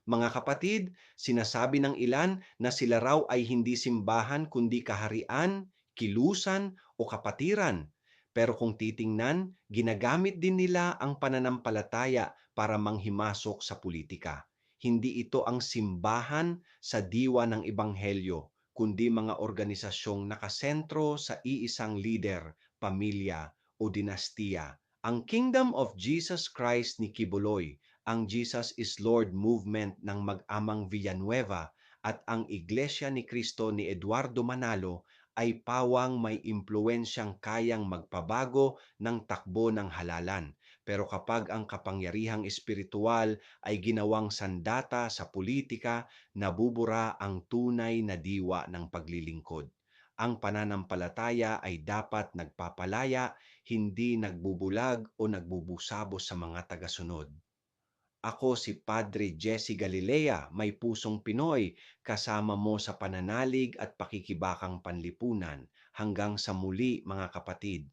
Mga kapatid, sinasabi ng ilan na sila raw ay hindi simbahan kundi kaharian, kilusan o kapatiran. Pero kung titingnan, ginagamit din nila ang pananampalataya para manghimasok sa politika. Hindi ito ang simbahan sa diwa ng ebanghelyo, kundi mga organisasyong nakasentro sa iisang lider, pamilya o dinastiya. Ang Kingdom of Jesus Christ ni Kibuloy, ang Jesus is Lord movement ng mag-amang Villanueva at ang Iglesia ni Cristo ni Eduardo Manalo ay pawang may impluensyang kayang magpabago ng takbo ng halalan. Pero kapag ang kapangyarihang espiritual ay ginawang sandata sa politika, nabubura ang tunay na diwa ng paglilingkod. Ang pananampalataya ay dapat nagpapalaya, hindi nagbubulag o nagbubusabos sa mga tagasunod. Ako si Padre Jesse Galilea, may pusong Pinoy, kasama mo sa pananalig at pakikibakang panlipunan. Hanggang sa muli mga kapatid,